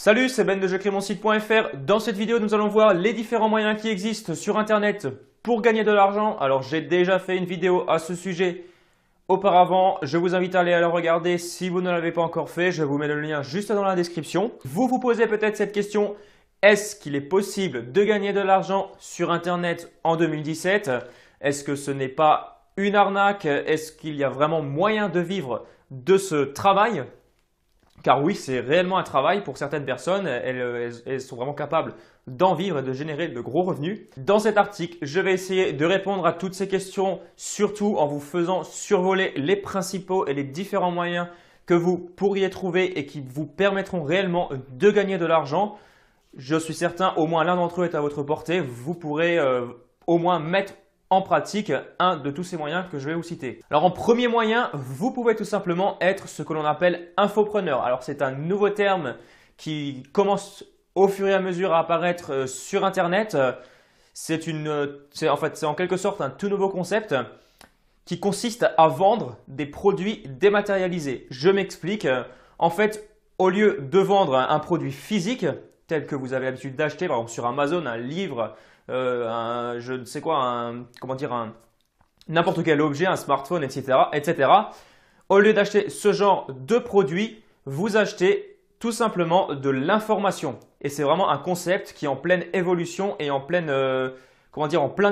Salut, c'est Ben de jecrémonsite.fr. Dans cette vidéo, nous allons voir les différents moyens qui existent sur Internet pour gagner de l'argent. Alors, j'ai déjà fait une vidéo à ce sujet auparavant. Je vous invite à aller la regarder si vous ne l'avez pas encore fait. Je vous mets le lien juste dans la description. Vous vous posez peut-être cette question. Est-ce qu'il est possible de gagner de l'argent sur Internet en 2017? Est-ce que ce n'est pas une arnaque? Est-ce qu'il y a vraiment moyen de vivre de ce travail? Car oui, c'est réellement un travail pour certaines personnes. Elles sont vraiment capables d'en vivre et de générer de gros revenus. Dans cet article, je vais essayer de répondre à toutes ces questions, surtout en vous faisant survoler les principaux et les différents moyens que vous pourriez trouver et qui vous permettront réellement de gagner de l'argent. Je suis certain, au moins l'un d'entre eux est à votre portée. Vous pourrez au moins mettre en pratique un de tous ces moyens que je vais vous citer. Alors en premier moyen, vous pouvez tout simplement être ce que l'on appelle infopreneur. Alors c'est un nouveau terme qui commence au fur et à mesure à apparaître sur Internet. C'est en quelque sorte un tout nouveau concept qui consiste à vendre des produits dématérialisés. Je m'explique. En fait, au lieu de vendre un produit physique tel que vous avez l'habitude d'acheter, par exemple sur Amazon, un livre, je ne sais quoi, n'importe quel objet, un smartphone, etc. Au lieu d'acheter ce genre de produit, vous achetez tout simplement de l'information. Et c'est vraiment un concept qui est en pleine évolution et en plein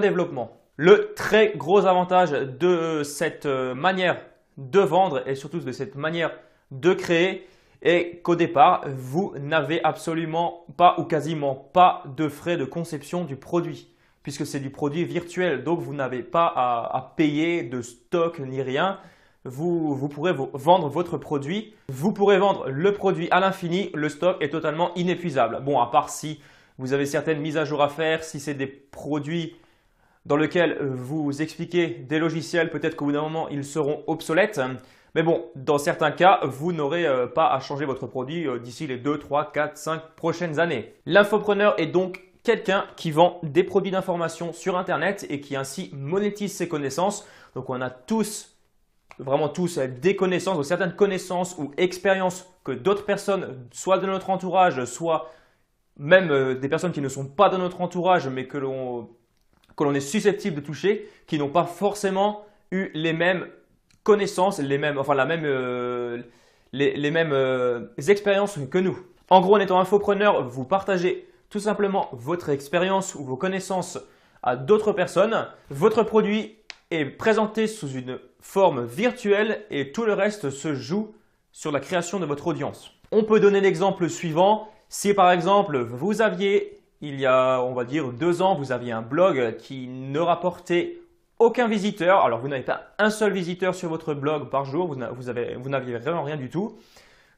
développement. Le très gros avantage de cette manière de vendre et surtout de cette manière de créer est qu'au départ, vous n'avez absolument pas ou quasiment pas de frais de conception du produit puisque c'est du produit virtuel. Donc, vous n'avez pas à payer de stock ni rien. Vous pourrez vendre votre produit. Vous pourrez vendre le produit à l'infini. Le stock est totalement inépuisable. Bon, à part si vous avez certaines mises à jour à faire, si c'est des produits dans lesquels vous expliquez des logiciels, peut-être qu'au bout d'un moment, ils seront obsolètes. Mais bon, dans certains cas, vous n'aurez pas à changer votre produit d'ici les 2, 3, 4, 5 prochaines années. L'infopreneur est donc quelqu'un qui vend des produits d'information sur Internet et qui ainsi monétise ses connaissances. Donc, on a tous, vraiment tous, des connaissances ou certaines connaissances ou expériences que d'autres personnes, soit de notre entourage, soit même des personnes qui ne sont pas de notre entourage, mais que l'on est susceptible de toucher, qui n'ont pas forcément eu les mêmes connaissances, les mêmes expériences que nous. En gros, en étant infopreneur, vous partagez tout simplement votre expérience ou vos connaissances à d'autres personnes. Votre produit est présenté sous une forme virtuelle et tout le reste se joue sur la création de votre audience. On peut donner l'exemple suivant. Si par exemple, vous aviez, il y a, on va dire, 2 ans, vous aviez un blog qui ne rapportait aucun visiteur. Alors, vous n'avez pas un seul visiteur sur votre blog par jour. Vous n'aviez vraiment rien du tout.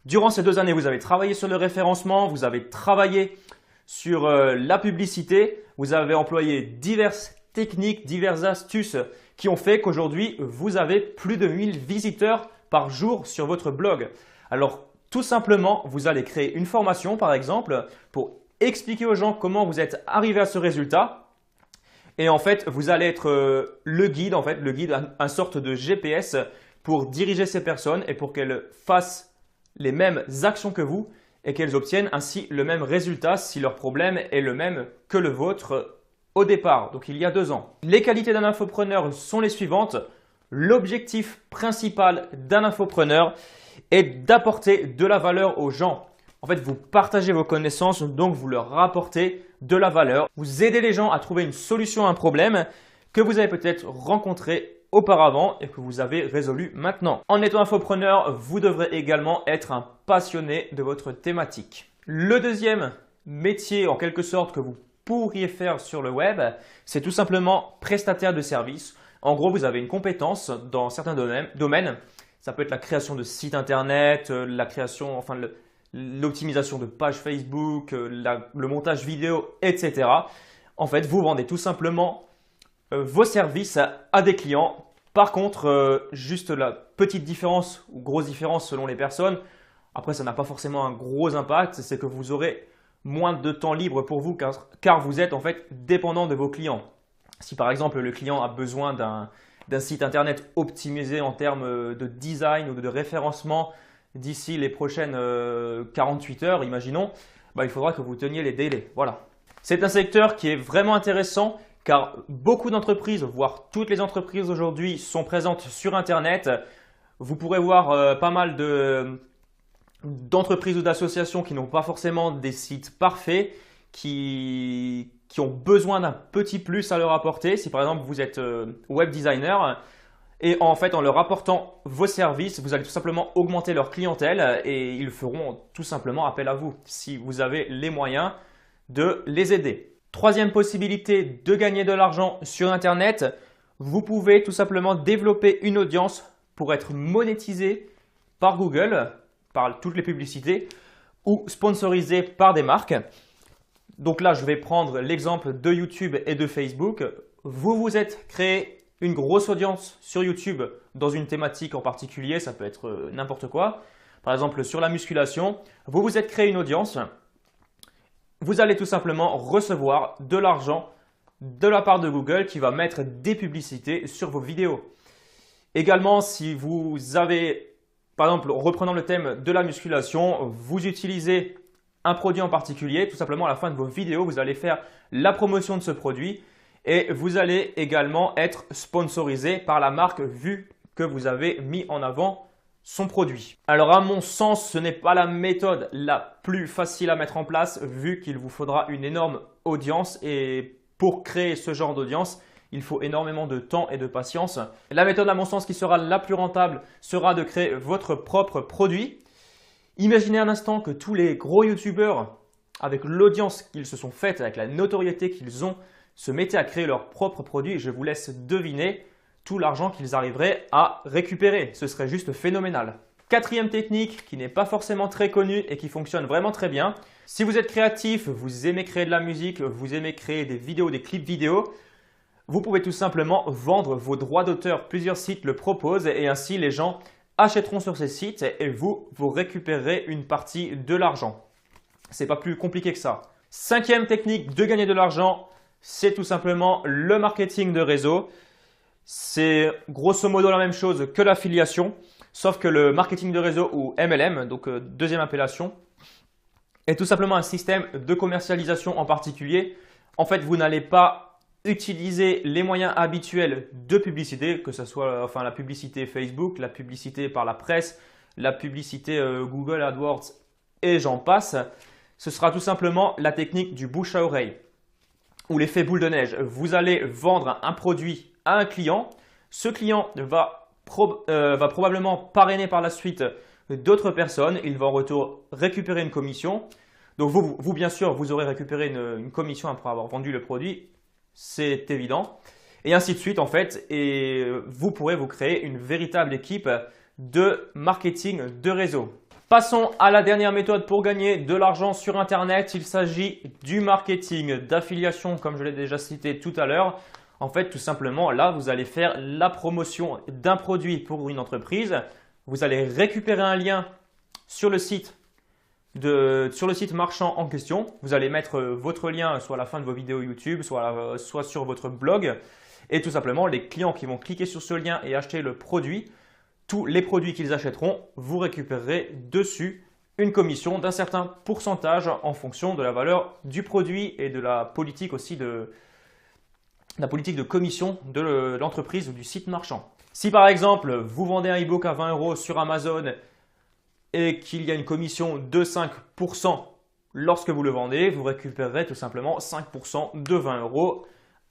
Durant ces 2 années, vous avez travaillé sur le référencement. Vous avez travaillé sur la publicité. Vous avez employé diverses techniques, diverses astuces qui ont fait qu'aujourd'hui, vous avez plus de 1000 visiteurs par jour sur votre blog. Alors, tout simplement, vous allez créer une formation, par exemple, pour expliquer aux gens comment vous êtes arrivé à ce résultat. Et en fait, vous allez être le guide, une sorte de GPS pour diriger ces personnes et pour qu'elles fassent les mêmes actions que vous et qu'elles obtiennent ainsi le même résultat si leur problème est le même que le vôtre au départ, donc il y a 2 ans. Les qualités d'un infopreneur sont les suivantes. L'objectif principal d'un infopreneur est d'apporter de la valeur aux gens. En fait, vous partagez vos connaissances, donc vous leur rapportez de la valeur. Vous aidez les gens à trouver une solution à un problème que vous avez peut-être rencontré auparavant et que vous avez résolu maintenant. En étant infopreneur, vous devrez également être un passionné de votre thématique. Le deuxième métier, en quelque sorte, que vous pourriez faire sur le web, c'est tout simplement prestataire de services. En gros, vous avez une compétence dans certains domaines. Ça peut être la création de sites internet, l'optimisation de pages Facebook, le montage vidéo, etc. En fait, vous vendez tout simplement vos services à des clients. Par contre, juste la petite différence ou grosse différence selon les personnes, après ça n'a pas forcément un gros impact, c'est que vous aurez moins de temps libre pour vous car vous êtes en fait dépendant de vos clients. Si par exemple le client a besoin d'un site internet optimisé en termes de design ou de référencement d'ici les prochaines 48 heures, imaginons, il faudra que vous teniez les délais. Voilà. C'est un secteur qui est vraiment intéressant car beaucoup d'entreprises, voire toutes les entreprises aujourd'hui sont présentes sur Internet. Vous pourrez voir pas mal d'entreprises ou d'associations qui n'ont pas forcément des sites parfaits, qui ont besoin d'un petit plus à leur apporter. Si par exemple vous êtes web designer et en fait en leur apportant vos services, vous allez tout simplement augmenter leur clientèle et ils feront tout simplement appel à vous si vous avez les moyens de les aider. Troisième possibilité de gagner de l'argent sur Internet, vous pouvez tout simplement développer une audience pour être monétisé par Google, par toutes les publicités ou sponsorisé par des marques. Donc là, je vais prendre l'exemple de YouTube et de Facebook. Vous vous êtes créé une grosse audience sur YouTube dans une thématique en particulier, ça peut être n'importe quoi. Par exemple, sur la musculation, vous vous êtes créé une audience. Vous allez tout simplement recevoir de l'argent de la part de Google qui va mettre des publicités sur vos vidéos. Également, si vous avez, par exemple, reprenant le thème de la musculation, vous utilisez un produit en particulier, tout simplement à la fin de vos vidéos, vous allez faire la promotion de ce produit et vous allez également être sponsorisé par la marque vu que vous avez mis en avant son produit. Alors à mon sens, ce n'est pas la méthode la plus facile à mettre en place vu qu'il vous faudra une énorme audience et pour créer ce genre d'audience, il faut énormément de temps et de patience. La méthode à mon sens qui sera la plus rentable sera de créer votre propre produit. Imaginez un instant que tous les gros youtubeurs, avec l'audience qu'ils se sont faite, avec la notoriété qu'ils ont, se mettaient à créer leur propre produit. Je vous laisse deviner tout l'argent qu'ils arriveraient à récupérer. Ce serait juste phénoménal. Quatrième technique qui n'est pas forcément très connue et qui fonctionne vraiment très bien. Si vous êtes créatif, vous aimez créer de la musique, vous aimez créer des vidéos, des clips vidéo, vous pouvez tout simplement vendre vos droits d'auteur. Plusieurs sites le proposent et ainsi les gens achèteront sur ces sites et vous récupérerez une partie de l'argent. C'est pas plus compliqué que ça. Cinquième technique de gagner de l'argent, c'est tout simplement le marketing de réseau. C'est grosso modo la même chose que l'affiliation, sauf que le marketing de réseau ou MLM, donc deuxième appellation, est tout simplement un système de commercialisation en particulier. En fait, vous n'allez pas utiliser les moyens habituels de publicité, que ce soit la publicité Facebook, la publicité par la presse, la publicité Google AdWords et j'en passe. Ce sera tout simplement la technique du bouche à oreille ou l'effet boule de neige. Vous allez vendre un produit à un client. Ce client va probablement parrainer par la suite d'autres personnes. Il va en retour récupérer une commission. Donc vous bien sûr, vous aurez récupéré une commission après avoir vendu le produit. C'est évident. Et ainsi de suite en fait. Et vous pourrez vous créer une véritable équipe de marketing de réseau. Passons à la dernière méthode pour gagner de l'argent sur Internet. Il s'agit du marketing d'affiliation comme je l'ai déjà cité tout à l'heure. En fait, tout simplement, là, vous allez faire la promotion d'un produit pour une entreprise. Vous allez récupérer un lien sur le site marchand en question. Vous allez mettre votre lien soit à la fin de vos vidéos YouTube, soit sur votre blog. Et tout simplement, les clients qui vont cliquer sur ce lien et acheter le produit, tous les produits qu'ils achèteront, vous récupérerez dessus une commission d'un certain pourcentage en fonction de la valeur du produit et de la politique aussi de commission de l'entreprise ou du site marchand. Si par exemple, vous vendez un e-book à 20 € sur Amazon et qu'il y a une commission de 5% lorsque vous le vendez, vous récupérerez tout simplement 5% de 20 €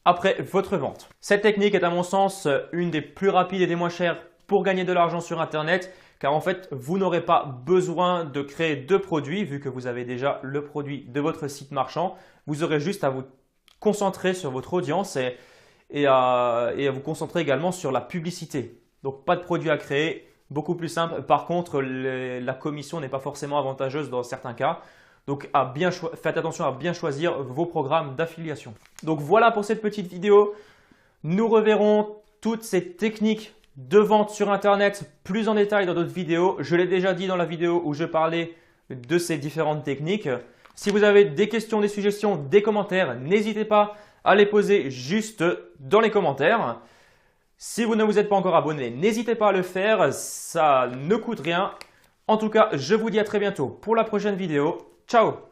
après votre vente. Cette technique est à mon sens une des plus rapides et des moins chères pour gagner de l'argent sur Internet car en fait, vous n'aurez pas besoin de créer de produits vu que vous avez déjà le produit de votre site marchand. Vous aurez juste à vous concentrer sur votre audience et à vous concentrer également sur la publicité. Donc, pas de produit à créer, beaucoup plus simple. Par contre, la commission n'est pas forcément avantageuse dans certains cas. Donc, faites attention à bien choisir vos programmes d'affiliation. Donc, voilà pour cette petite vidéo. Nous reverrons toutes ces techniques de vente sur Internet plus en détail dans d'autres vidéos. Je l'ai déjà dit dans la vidéo où je parlais de ces différentes techniques. Si vous avez des questions, des suggestions, des commentaires, n'hésitez pas à les poser juste dans les commentaires. Si vous ne vous êtes pas encore abonné, n'hésitez pas à le faire, ça ne coûte rien. En tout cas, je vous dis à très bientôt pour la prochaine vidéo. Ciao!